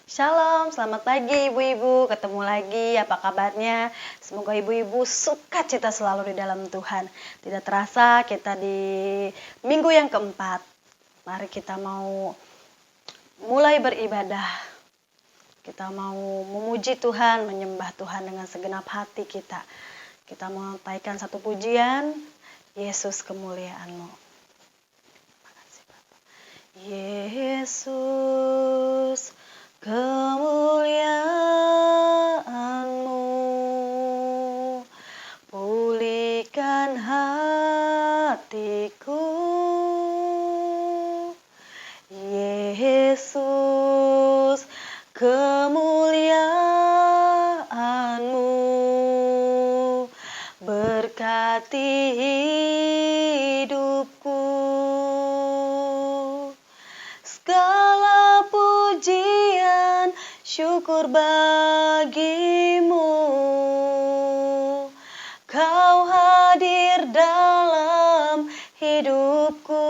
Shalom, selamat pagi ibu-ibu, ketemu lagi, apa kabarnya? Semoga ibu-ibu sukacita selalu di dalam Tuhan. Tidak terasa kita di minggu yang keempat. Mari kita mau mulai beribadah. Kita mau memuji Tuhan, menyembah Tuhan dengan segenap hati kita. Kita mau taikkan satu pujian, Yesus kemuliaan-Mu. Yesus kemuliaan-Mu, pulihkan hatiku. Yesus kemuliaan-Mu, berkati hidupku. Segala pujian syukur bagimu, Kau hadir dalam hidupku.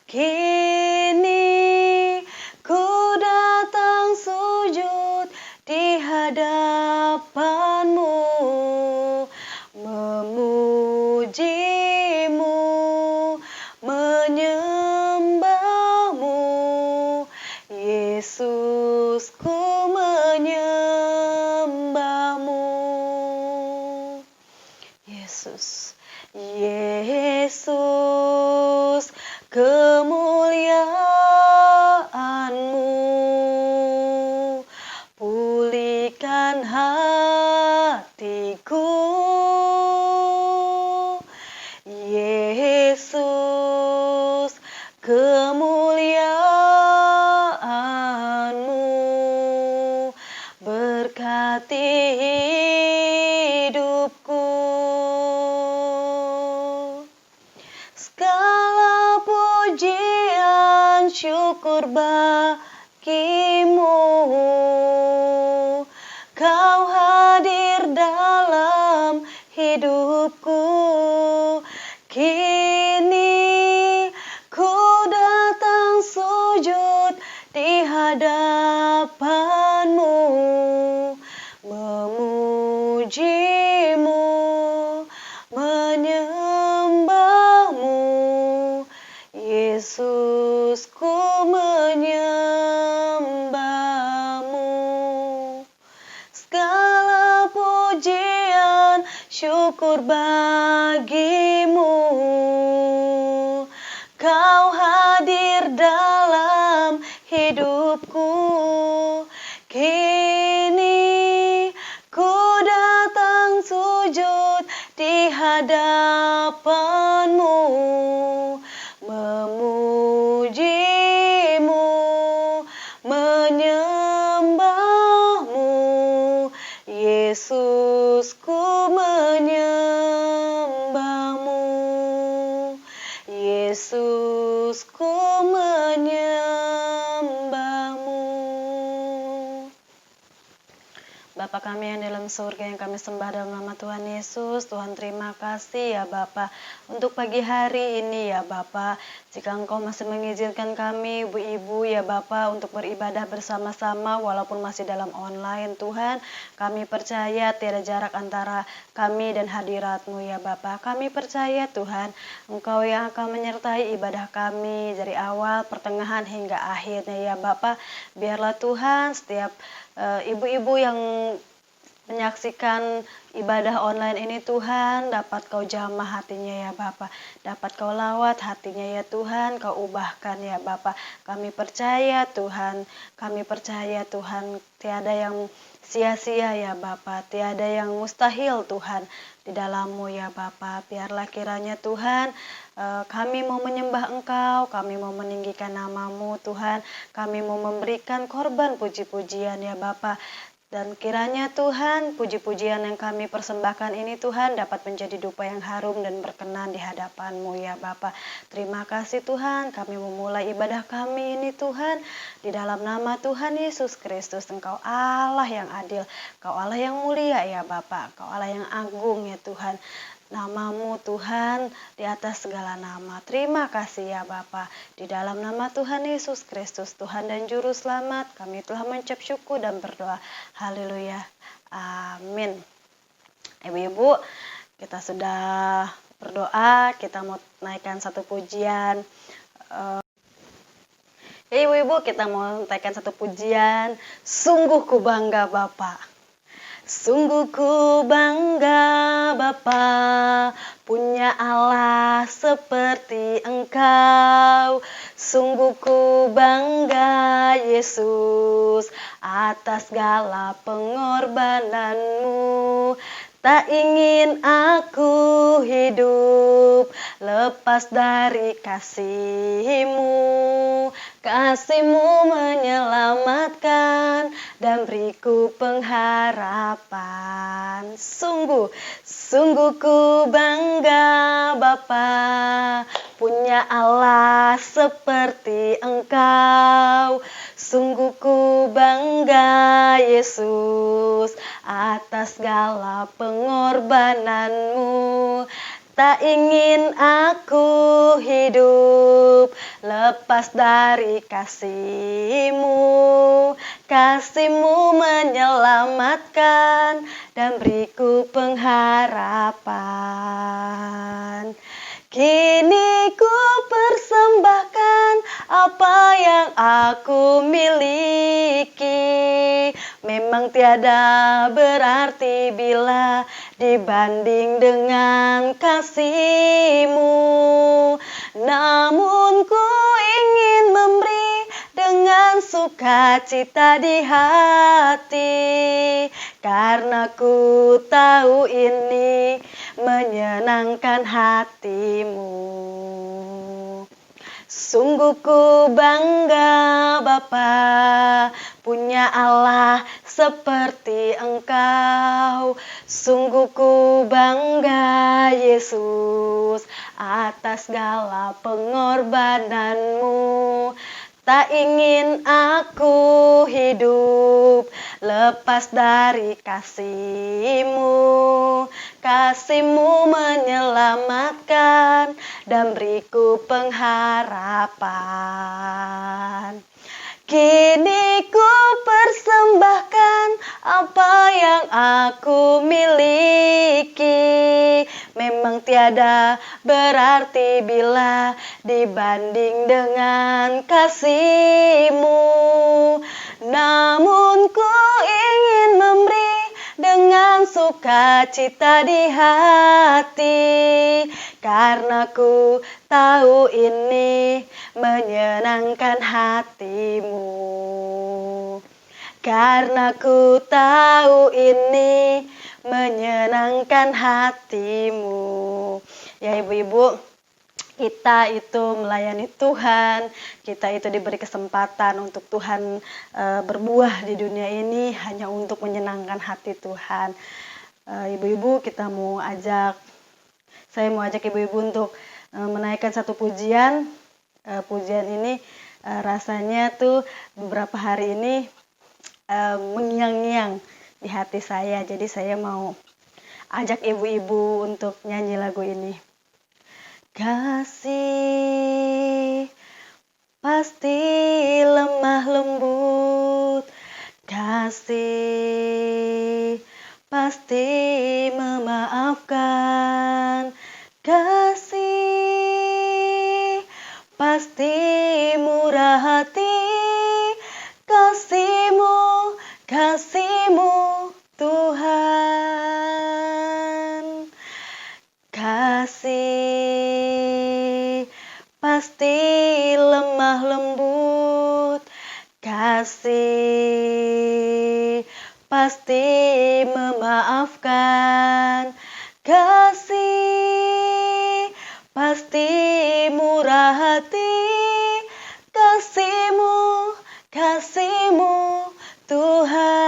Kini ku datang sujud di hadapan-Mu, memuji-Mu, menyembah-Mu. Yesus, ku menyembah-Mu. Yesus, Yesus kemuliaan-Mu, pulihkan hatiku. Yesus kemuliaan-Mu, berkati hidupku. Segala pujian syukur bagimu, Kau hadir dalam hidupku. Kini ku datang sujud di hadapan-Mu, memuji-Mu, menyembah-Mu. Yesus, ku menyembah-Mu. Segala pujian syukur bagimu, Kau hadir dalam hidupku. Kini ku datang sujud di hadapan-Mu, memuji-Mu, menyembah-Mu. Yesus, ku menyembah-Mu. Yesus, ku menyembah-Mu. Bapa kami yang dalam surga, yang kami sembah dalam nama Tuhan Yesus. Tuhan, terima kasih ya Bapa untuk pagi hari ini ya Bapa. Jika Engkau masih mengizinkan kami ibu-ibu ya Bapa untuk beribadah bersama-sama walaupun masih dalam online, Tuhan, kami percaya tiada jarak antara kami dan hadirat-Mu ya Bapa. Kami percaya Tuhan, Engkau yang akan menyertai ibadah kami dari awal, pertengahan hingga akhirnya ya Bapa. Biarlah Tuhan setiap ibu-ibu yang menyaksikan ibadah online ini Tuhan, dapat Kau jamah hatinya ya Bapa, dapat Kau lawat hatinya ya Tuhan, Kau ubahkan ya Bapa. Kami percaya Tuhan, tiada yang sia-sia ya Bapa, tiada yang mustahil Tuhan di dalam-Mu ya Bapa. Biarlah kiranya Tuhan, kami mau menyembah Engkau, kami mau meninggikan nama-Mu Tuhan, kami mau memberikan korban puji-pujian ya Bapa. Dan kiranya Tuhan, puji-pujian yang kami persembahkan ini Tuhan dapat menjadi dupa yang harum dan berkenan di hadapan-Mu ya Bapa. Terima kasih Tuhan, kami memulai ibadah kami ini Tuhan, di dalam nama Tuhan Yesus Kristus. Engkau Allah yang adil, Kau Allah yang mulia ya Bapa, Kau Allah yang agung ya Tuhan. Namamu Tuhan di atas segala nama. Terima kasih ya Bapa. Di dalam nama Tuhan Yesus Kristus, Tuhan dan Juru Selamat, kami telah mengucap syukur dan berdoa. Haleluya. Amin. Ibu-ibu, kita sudah berdoa, kita mau naikkan satu pujian. Ibu-ibu, kita mau naikkan satu pujian. Sungguh ku bangga Bapa. Sungguh ku bangga Bapa, punya Allah seperti Engkau. Sungguh ku bangga Yesus, atas segala pengorbananmu. Tak ingin aku hidup lepas dari kasih-Mu. Kasih-Mu menyelamatkan dan beriku pengharapan. Sungguh ku bangga Bapa, punya Allah seperti Engkau. Sungguh ku bangga Yesus, atas segala pengorbananmu. Tak ingin aku hidup lepas dari kasih-Mu. Kasih-Mu menyelamatkan dan beriku pengharapan. Kini ku persembahkan apa yang aku miliki. Memang tiada berarti bila dibanding dengan kasih-Mu. Namun ku ingin memberi dengan sukacita di hati, karena ku tahu ini menyenangkan hati-Mu. Sungguh ku bangga Bapa, punya Allah seperti Engkau. Sungguh ku bangga Yesus, atas segala pengorbananmu. Tak ingin aku hidup lepas dari kasih-Mu. Kasih-Mu menyelamatkan dan beriku pengharapan. Kini ku persembahkan apa yang aku miliki. Memang tiada berarti bila dibanding dengan kasih-Mu. Namun ku ingin memberi dengan sukacita di hati, karena ku tahu ini menyenangkan hati-Mu. Karena ku tahu ini menyenangkan hati-Mu. Ya ibu-ibu, kita itu melayani Tuhan, kita itu diberi kesempatan untuk Tuhan berbuah di dunia ini hanya untuk menyenangkan hati Tuhan. Ibu-ibu, saya mau ajak ibu-ibu untuk menaikkan satu pujian. Pujian ini rasanya tuh beberapa hari ini mengiang-ngiang di hati saya. Jadi saya mau ajak ibu-ibu untuk nyanyi lagu ini. Kasih pasti lemah lembut, kasih pasti memaafkan, kasih pasti murah hati, kasih-Mu Tuhan. Kasih pasti lemah lembut, kasih pasti memaafkan, kasih pasti murah hati, kasih-Mu Tuhan.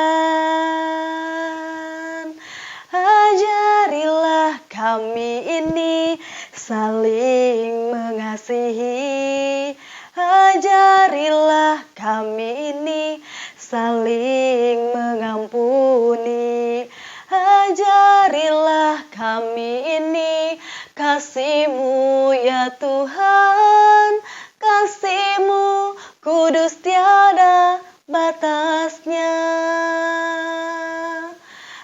Ajarilah kami ini saling mengasihi. Ajarilah kami ini saling mengampuni. Ajarilah kami ini kasih-Mu ya Tuhan, kasih-Mu kudus tiada batasnya.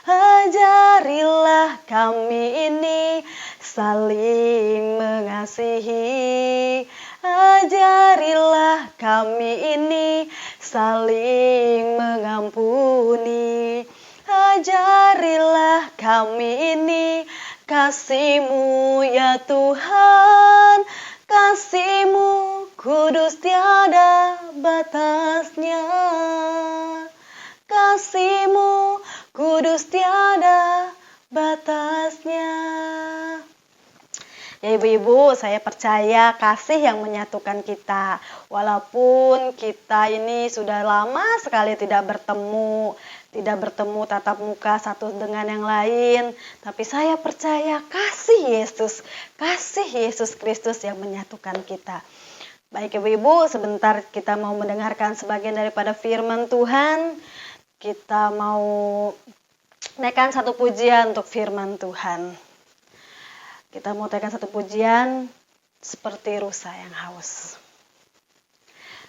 Ajarilah kami ini saling mengasihi, ajarilah kami ini saling mengampuni, ajarilah kami ini kasih-Mu ya Tuhan, kasih-Mu kudus tiada batasnya, kasih-Mu kudus tiada batasnya. Ya ibu-ibu, saya percaya kasih yang menyatukan kita. Walaupun kita ini sudah lama sekali tidak bertemu tatap muka satu dengan yang lain, tapi saya percaya kasih Yesus Kristus yang menyatukan kita. Baik ibu-ibu, sebentar kita mau mendengarkan sebagian daripada firman Tuhan. Kita mau naikkan satu pujian untuk firman Tuhan. Kita mau naikkan satu pujian, seperti rusa yang haus.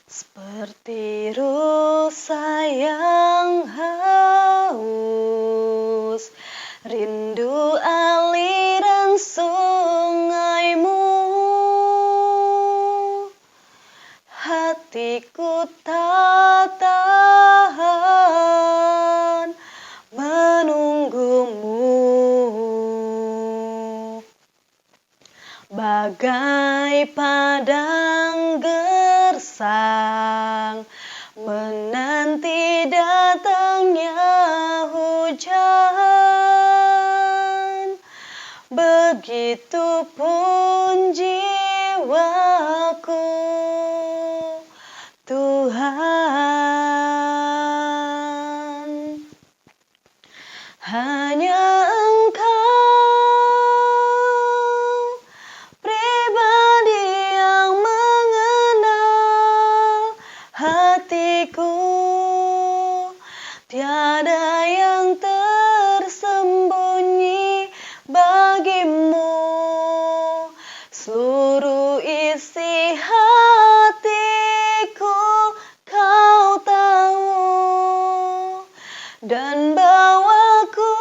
Seperti rusa yang haus, rindu aliran sungai-Mu, hatiku tak tahan menunggu-Mu. Bagai padang gersang menanti datangnya hujan, begitupun jiwaku Tuhan. Hanya tiada yang tersembunyi bagi-Mu, seluruh isi hatiku Kau tahu, dan bawaku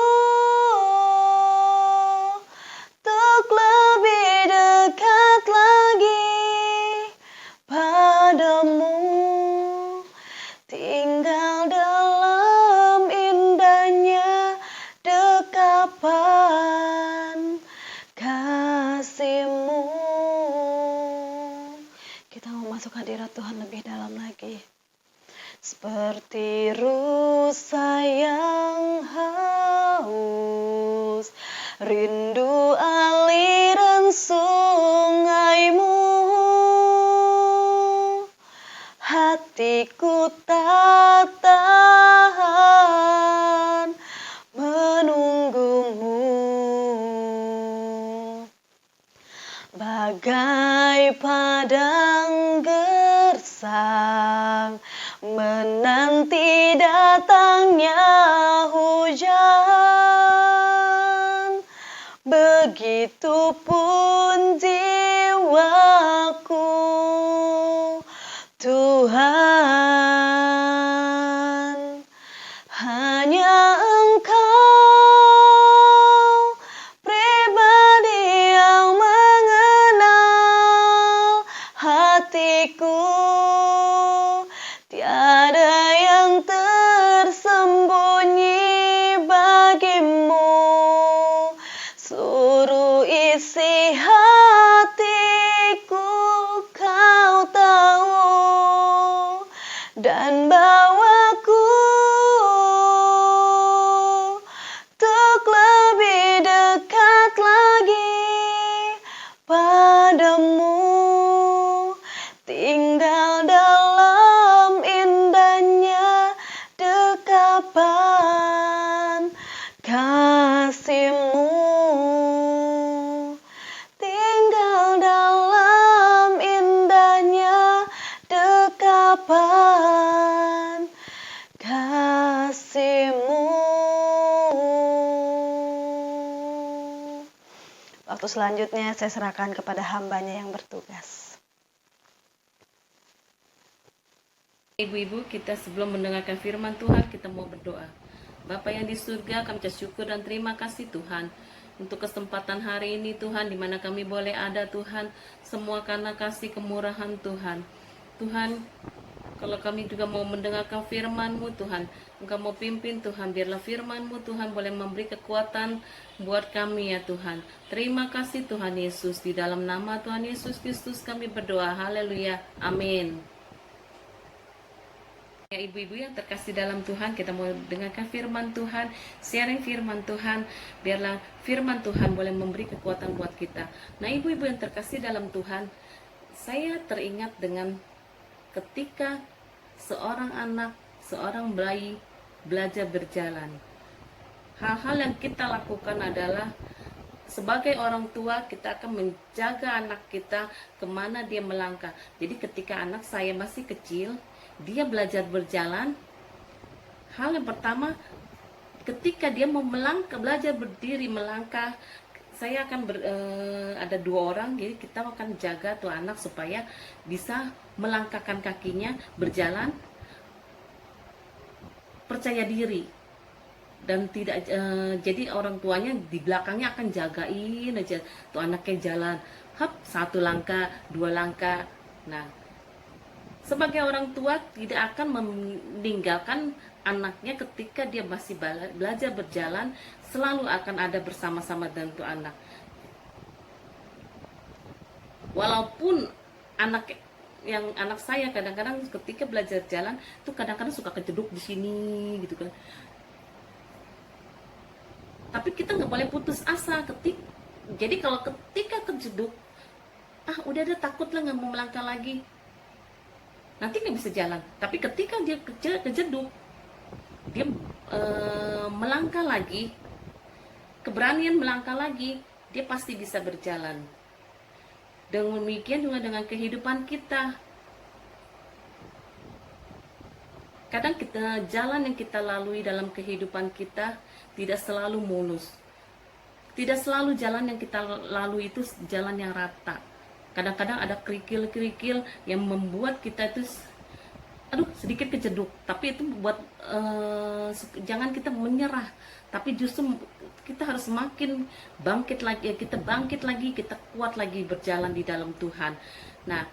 untuk lebih dekat lagi padamu, tinggal dalam indahnya dekapan kasih-Mu. Kita mau masuk hadirat Tuhan lebih dalam lagi. Seperti rusa yang haus, rindu aliran sungai-Mu, hatiku tak tahan menunggu-Mu. Bagai padang gersang menanti datangnya hujan, begitupun jiwaku Tuhan. Hanya Engkau pribadi yang mengenal hatiku, tiada yang tersembunyi bagi-Mu, seluruh isi hatiku Kau tahu, dan bawaku untuk lebih dekat lagi padamu, tinggal dalam indahnya dekapan kasih-Mu, tinggal dalam indahnya dekapan kasih-Mu. Waktu Untuk selanjutnya saya serahkan kepada hambanya yang bertugas. Ibu-ibu, kita sebelum mendengarkan firman Tuhan, kita mau berdoa. Bapa yang di surga, kami ucap syukur dan terima kasih Tuhan untuk kesempatan hari ini Tuhan, di mana kami boleh ada Tuhan, semua karena kasih kemurahan Tuhan. Tuhan, kalau kami juga mau mendengarkan firman-Mu Tuhan, Engkau mau pimpin Tuhan, biarlah firman-Mu Tuhan boleh memberi kekuatan buat kami ya Tuhan. Terima kasih Tuhan Yesus, di dalam nama Tuhan Yesus Kristus kami berdoa, haleluya, amin. Ya ibu-ibu yang terkasih dalam Tuhan, kita mau dengarkan firman Tuhan, sharing firman Tuhan, biarlah firman Tuhan boleh memberi kekuatan buat kita. Nah ibu-ibu yang terkasih dalam Tuhan, saya teringat dengan ketika seorang anak, seorang bayi belajar berjalan. Hal-hal yang kita lakukan adalah sebagai orang tua kita akan menjaga anak kita kemana dia melangkah. Jadi ketika anak saya masih kecil, dia belajar berjalan, hal yang pertama ketika dia mau melangkah, belajar berdiri melangkah, saya akan ada 2 orang, jadi kita akan jaga tuh anak supaya bisa melangkahkan kakinya berjalan percaya diri dan tidak jadi orang tuanya di belakangnya akan jagain aja tuh anaknya jalan, hap 1 langkah 2 langkah. Nah sebagai orang tua tidak akan meninggalkan anaknya ketika dia masih belajar berjalan, selalu akan ada bersama-sama dengan tuh anak. Walaupun anak saya kadang-kadang ketika belajar jalan tuh kadang-kadang suka kejeduk di sini gitu kan. Tapi kita nggak boleh putus asa jadi kalau ketika kejeduk, udah ada takut lah, nggak mau melangkah lagi, nanti nggak bisa jalan. Tapi ketika dia kejeduk, dia melangkah lagi, keberanian melangkah lagi, dia pasti bisa berjalan. Demikian juga dengan kehidupan kita. Kadang jalan yang kita lalui dalam kehidupan kita tidak selalu mulus. Tidak selalu jalan yang kita lalui itu jalan yang rata. Kadang-kadang ada kerikil-kerikil yang membuat kita itu sedikit kejeduk, tapi itu buat jangan kita menyerah, tapi justru kita harus semakin bangkit lagi, kita bangkit lagi, kita kuat lagi berjalan di dalam Tuhan. Nah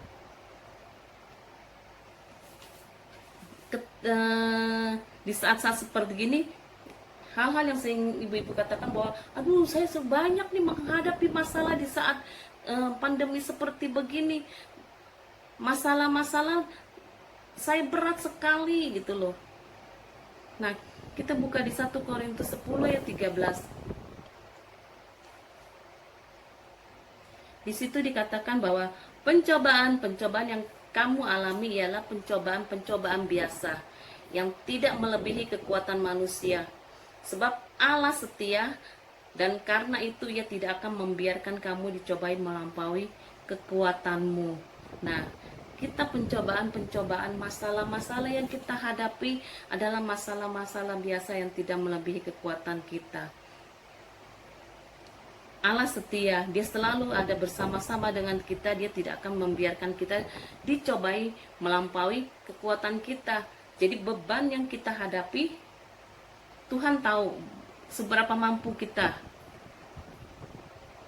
di saat-saat seperti gini, hal-hal yang sering ibu-ibu katakan bahwa saya sebanyak nih menghadapi masalah di saat pandemi seperti begini, masalah-masalah saya berat sekali gitu loh. Nah kita buka di 1 Korintus 10 ayat 13. Di situ dikatakan bahwa pencobaan-pencobaan yang kamu alami ialah pencobaan-pencobaan biasa yang tidak melebihi kekuatan manusia. Sebab Allah setia, dan karena itu Ia tidak akan membiarkan kamu dicobai melampaui kekuatanmu. Nah, kita pencobaan-pencobaan, masalah-masalah yang kita hadapi adalah masalah-masalah biasa yang tidak melebihi kekuatan kita. Allah setia, Dia selalu ada bersama-sama dengan kita. Dia tidak akan membiarkan kita dicobai melampaui kekuatan kita. Jadi beban yang kita hadapi, Tuhan tahu seberapa mampu kita.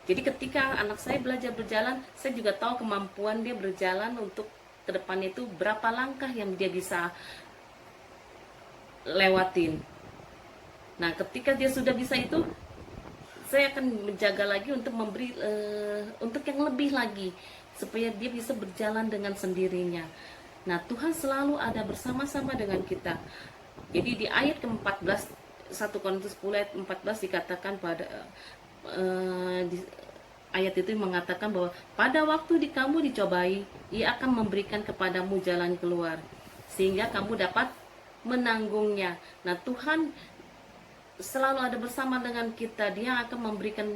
Jadi ketika anak saya belajar berjalan, saya juga tahu kemampuan dia berjalan untuk ke depan itu berapa langkah yang dia bisa lewatin. Nah ketika dia sudah bisa itu, saya akan menjaga lagi untuk memberi untuk yang lebih lagi, supaya dia bisa berjalan dengan sendirinya. Nah Tuhan selalu ada bersama-sama dengan kita. Jadi di ayat ke-14 1 Korintus 10 ayat 14 dikatakan ayat itu mengatakan bahwa pada waktu kamu dicobai, Ia akan memberikan kepadamu jalan keluar sehingga kamu dapat menanggungnya. Nah Tuhan selalu ada bersama dengan kita. Dia akan memberikan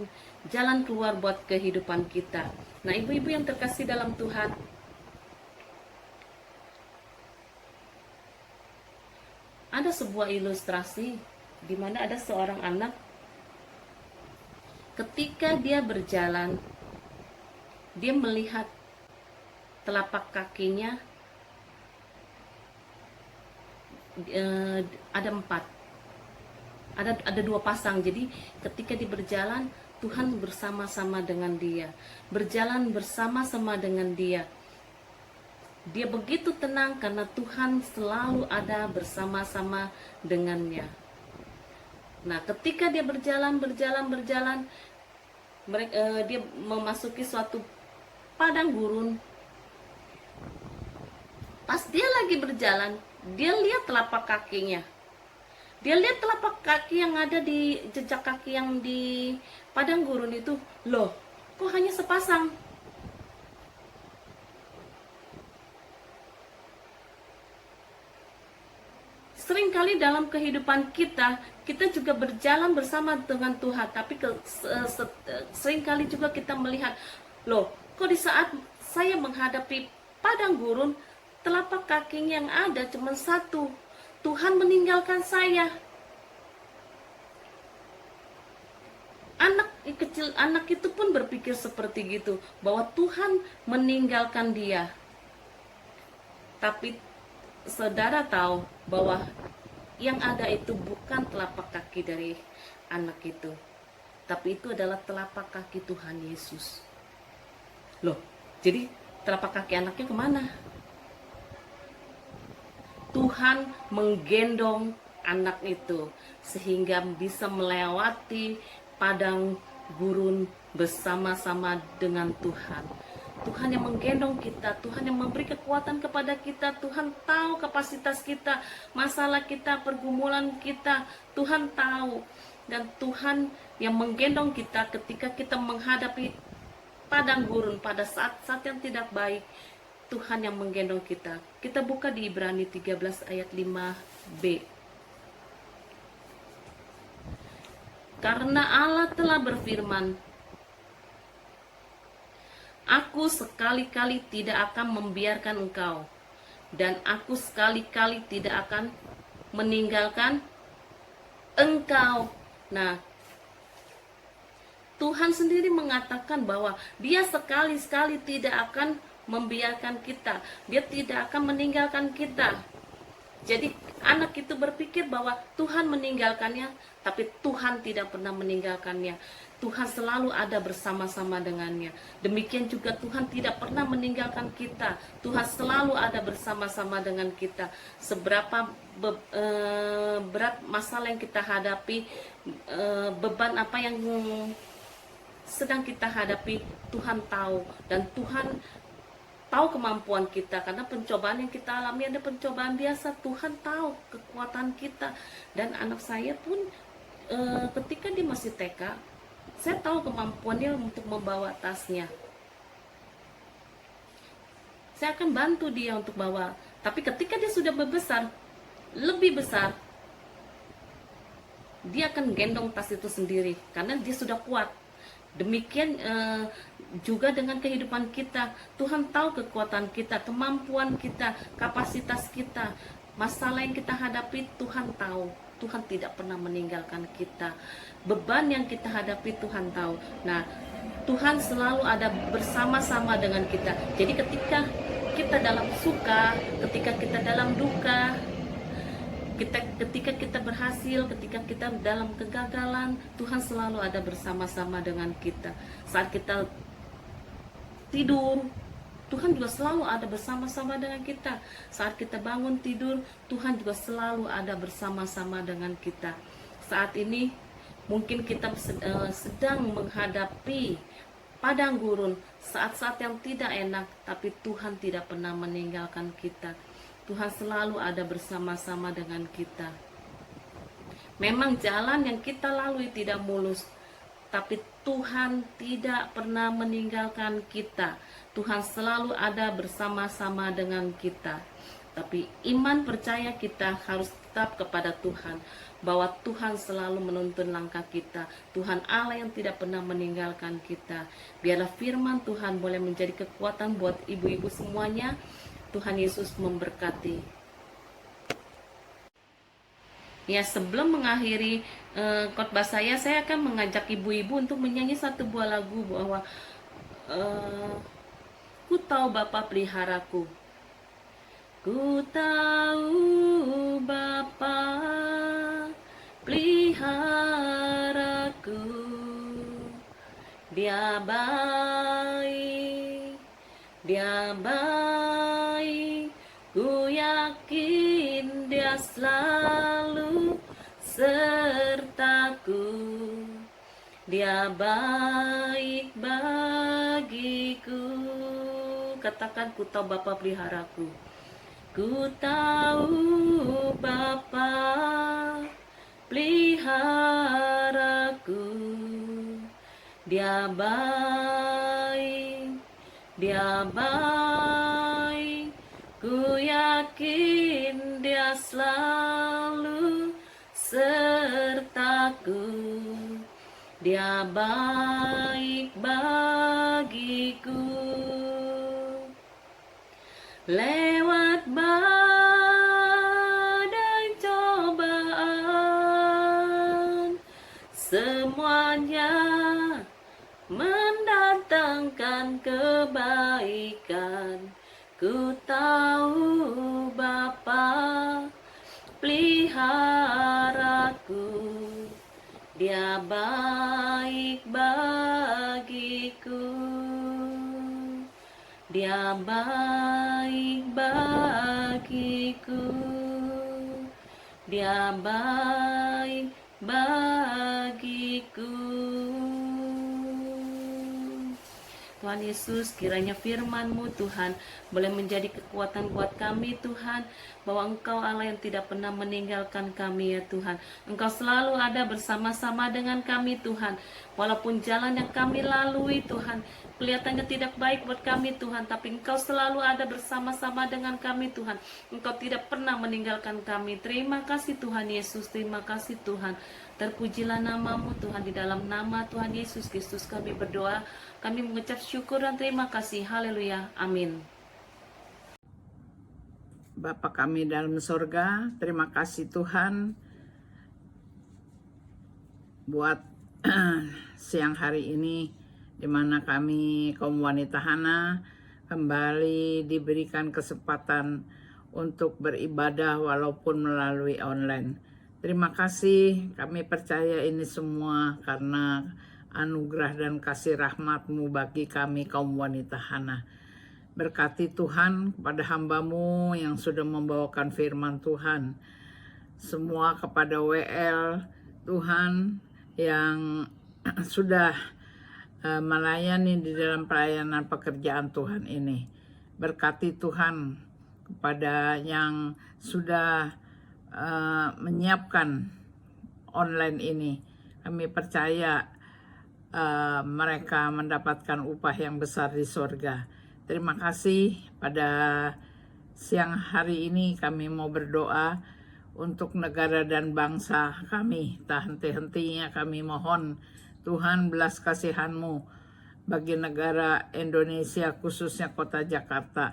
jalan keluar buat kehidupan kita. Nah ibu-ibu yang terkasih dalam Tuhan, ada sebuah ilustrasi di mana ada seorang anak ketika dia berjalan, dia melihat telapak kakinya ada 4, ada 2 pasang. Jadi ketika dia berjalan, Tuhan bersama-sama dengan dia, berjalan bersama-sama dengan dia. Dia begitu tenang karena Tuhan selalu ada bersama-sama dengannya. Nah, ketika dia berjalan, dia memasuki suatu padang gurun. Pas dia lagi berjalan, dia lihat telapak kakinya. Dia lihat telapak kaki yang ada di jejak kaki yang di padang gurun itu. Loh, kok hanya sepasang? Seringkali dalam kehidupan kita juga berjalan bersama dengan Tuhan, tapi seringkali juga kita melihat, loh, kok di saat saya menghadapi padang gurun, telapak kakinya yang ada cuma 1. Tuhan meninggalkan saya. Anak itu pun berpikir seperti gitu, bahwa Tuhan meninggalkan dia. Tapi saudara tahu bahwa yang ada itu bukan telapak kaki dari anak itu, tapi itu adalah telapak kaki Tuhan Yesus. Loh, jadi telapak kaki anaknya kemana? Tuhan menggendong anak itu sehingga bisa melewati padang gurun bersama-sama dengan Tuhan. Tuhan yang menggendong kita, Tuhan yang memberi kekuatan kepada kita, Tuhan tahu kapasitas kita, masalah kita, pergumulan kita, Tuhan tahu. Dan Tuhan yang menggendong kita ketika kita menghadapi padang gurun pada saat-saat yang tidak baik, Tuhan yang menggendong kita. Kita buka di Ibrani 13 ayat 5b. Karena Allah telah berfirman, Aku sekali-kali tidak akan membiarkan engkau, dan aku sekali-kali tidak akan meninggalkan engkau. Nah, Tuhan sendiri mengatakan bahwa Dia sekali-sekali tidak akan membiarkan kita. Dia tidak akan meninggalkan kita. Jadi anak itu berpikir bahwa Tuhan meninggalkannya, tapi Tuhan tidak pernah meninggalkannya. Tuhan selalu ada bersama-sama dengannya. Demikian juga Tuhan tidak pernah meninggalkan kita. Tuhan selalu ada bersama-sama dengan kita. Seberapa berat masalah yang kita hadapi, beban apa yang sedang kita hadapi, Tuhan tahu. Dan Tuhan tahu kemampuan kita, karena pencobaan yang kita alami ada pencobaan biasa. Tuhan tahu kekuatan kita. Dan anak saya pun ketika dia masih TK, saya tahu kemampuannya untuk membawa tasnya. Saya akan bantu dia untuk bawa. Tapi ketika dia sudah lebih besar, dia akan gendong tas itu sendiri karena dia sudah kuat. Demikian juga dengan kehidupan kita. Tuhan tahu kekuatan kita, kemampuan kita, kapasitas kita, masalah yang kita hadapi. Tuhan tahu. Tuhan tidak pernah meninggalkan kita. Beban yang kita hadapi Tuhan tahu. Nah, Tuhan selalu ada bersama-sama dengan kita. Jadi ketika kita dalam suka, ketika kita dalam duka, ketika kita berhasil, ketika kita dalam kegagalan, Tuhan selalu ada bersama-sama dengan kita. Saat kita tidur, Tuhan juga selalu ada bersama-sama dengan kita. Saat kita bangun tidur, Tuhan juga selalu ada bersama-sama dengan kita. Saat ini mungkin kita sedang menghadapi padang gurun, saat-saat yang tidak enak, tapi Tuhan tidak pernah meninggalkan kita. Tuhan selalu ada bersama-sama dengan kita. Memang jalan yang kita lalui tidak mulus, tapi Tuhan tidak pernah meninggalkan kita. Tuhan selalu ada bersama-sama dengan kita. Tapi iman percaya kita harus tetap kepada Tuhan, bahwa Tuhan selalu menuntun langkah kita. Tuhan Allah yang tidak pernah meninggalkan kita. Biarlah firman Tuhan boleh menjadi kekuatan buat ibu-ibu semuanya. Tuhan Yesus memberkati. Ya, sebelum mengakhiri khotbah saya akan mengajak ibu-ibu untuk menyanyi satu buah lagu bahwa eh, ku tahu Bapa peliharaku. Ku tahu Bapa peliharaku, Dia baik, Dia baik, ku yakin Dia selalu sertaku. Dia baik bagiku. Katakan, ku tahu Bapa peliharaku. Ku tahu Bapa peliharaku. Dia baik, Dia baik, ku yakin Dia selalu sertaku. Dia baik bagiku. Lewat badai cobaan, semuanya mendatangkan kebaikan. Ku tahu Bapa peliharaku, Dia baik bagiku. Dia baik bagiku. Dia baik bagiku. Tuhan Yesus, kiranya firman-Mu Tuhan boleh menjadi kekuatan buat kami Tuhan, bahwa Engkau Allah yang tidak pernah meninggalkan kami ya Tuhan. Engkau selalu ada bersama-sama dengan kami Tuhan, walaupun jalan yang kami lalui Tuhan kelihatannya tidak baik buat kami Tuhan, tapi Engkau selalu ada bersama-sama dengan kami Tuhan. Engkau tidak pernah meninggalkan kami. Terima kasih Tuhan Yesus, terima kasih Tuhan. Terpujilah namamu Tuhan, di dalam nama Tuhan Yesus Kristus kami berdoa, kami mengucap syukur dan terima kasih. Haleluya, amin. Bapa kami dalam sorga, terima kasih Tuhan buat siang hari ini, di mana kami kaum wanita Hana kembali diberikan kesempatan untuk beribadah walaupun melalui online. Terima kasih, kami percaya ini semua karena anugerah dan kasih rahmat-Mu bagi kami kaum wanita Hana. Berkati Tuhan kepada hamba-Mu yang sudah membawakan firman Tuhan. Semua kepada WL Tuhan yang sudah melayani di dalam pelayanan pekerjaan Tuhan ini. Berkati Tuhan kepada yang sudah menyiapkan online ini. Kami percaya mereka mendapatkan upah yang besar di sorga. Terima kasih. Pada siang hari ini kami mau berdoa untuk negara dan bangsa kami. Tak henti-hentinya kami mohon Tuhan belas kasihan-Mu bagi negara Indonesia, khususnya kota Jakarta,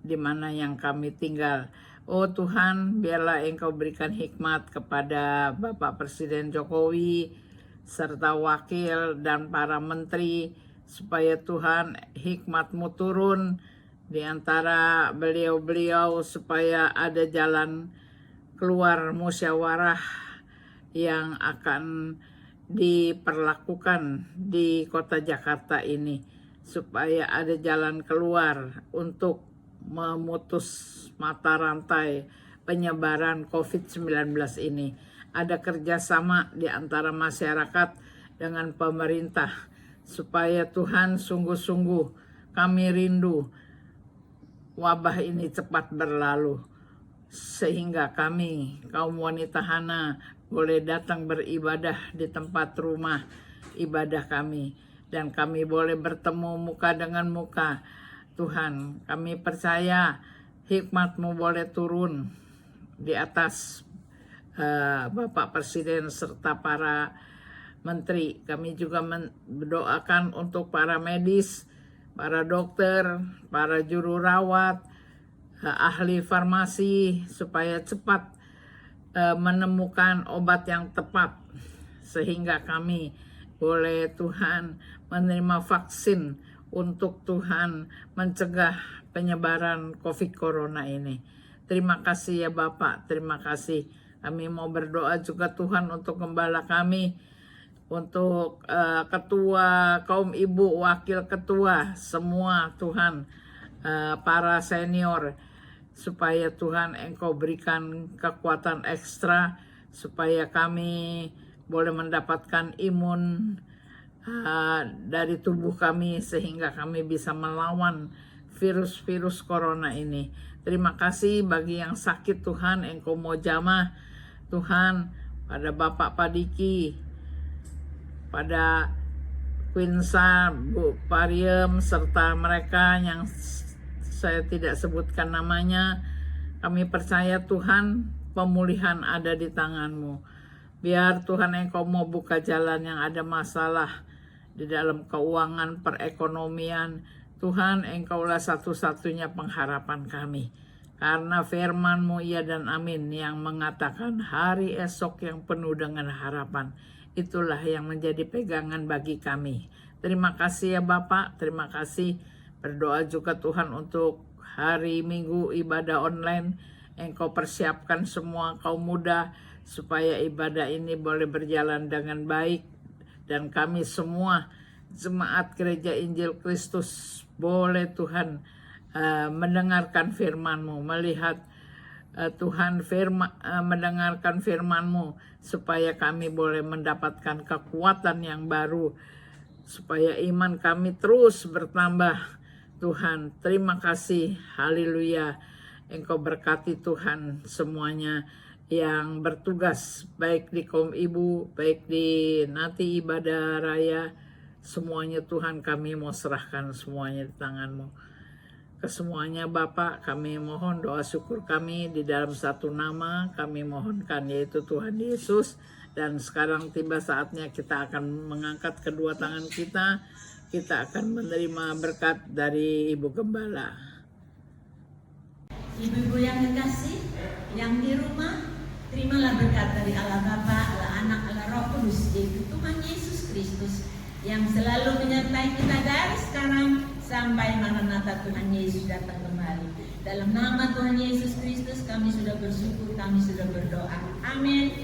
di mana yang kami tinggal. Oh Tuhan, biarlah Engkau berikan hikmat kepada Bapak Presiden Jokowi, serta wakil dan para menteri, supaya Tuhan hikmat-Mu turun di antara beliau-beliau, supaya ada jalan keluar musyawarah yang akan diperlakukan di kota Jakarta ini, supaya ada jalan keluar untuk memutus mata rantai penyebaran COVID-19 ini. Ada kerjasama di antara masyarakat dengan pemerintah, supaya Tuhan sungguh-sungguh kami rindu wabah ini cepat berlalu, sehingga kami kaum wanita Hana boleh datang beribadah di tempat rumah ibadah kami, dan kami boleh bertemu muka dengan muka. Tuhan, kami percaya hikmat-Mu boleh turun di atas Bapak Presiden serta para menteri. Kami juga mendoakan untuk para medis, para dokter, para juru rawat, ahli farmasi, supaya cepat menemukan obat yang tepat sehingga kami boleh Tuhan menerima vaksin untuk Tuhan mencegah penyebaran COVID Corona ini. Terima kasih ya Bapak, terima kasih. Kami mau berdoa juga Tuhan untuk gembala kami, untuk ketua kaum ibu, wakil ketua, semua Tuhan, para senior, supaya Tuhan Engkau berikan kekuatan ekstra, supaya kami boleh mendapatkan imun dari tubuh kami, sehingga kami bisa melawan virus-virus corona ini. Terima kasih bagi yang sakit Tuhan, Engkau mau jamah Tuhan pada Bapak Padiki, pada Quinsa, Bu Pariem, serta mereka yang saya tidak sebutkan namanya. Kami percaya Tuhan, pemulihan ada di tangan-Mu. Biar Tuhan Engkau mau buka jalan yang ada masalah di dalam keuangan, perekonomian. Tuhan, Engkaulah satu-satunya pengharapan kami. Karena firman-Mu iya dan amin yang mengatakan hari esok yang penuh dengan harapan. Itulah yang menjadi pegangan bagi kami. Terima kasih ya Bapak, terima kasih. Berdoa juga Tuhan untuk hari Minggu ibadah online. Engkau persiapkan semua kaum muda supaya ibadah ini boleh berjalan dengan baik. Dan kami semua jemaat Gereja Injil Kristus boleh Tuhan mendengarkan firman-Mu, melihat Tuhan mendengarkan firman-Mu, supaya kami boleh mendapatkan kekuatan yang baru, supaya iman kami terus bertambah. Tuhan, terima kasih, haleluya. Engkau berkati Tuhan semuanya yang bertugas, baik di kaum ibu, baik di nanti ibadah raya, semuanya Tuhan kami mau serahkan semuanya di tangan-Mu. Kesemuanya Bapak, kami mohon doa syukur kami di dalam satu nama kami mohonkan, yaitu Tuhan Yesus. Dan sekarang tiba saatnya kita akan mengangkat kedua tangan kita. Kita akan menerima berkat dari Ibu Gembala. Ibu-ibu yang kekasih, yang di rumah, terimalah berkat dari Allah Bapa, Allah Anak, Allah Roh Kudus, yaitu Tuhan Yesus Kristus, yang selalu menyertai kita dari sekarang sampai Maranatha Tuhan Yesus datang kembali. Dalam nama Tuhan Yesus Kristus kami sudah bersyukur, kami sudah berdoa. Amin.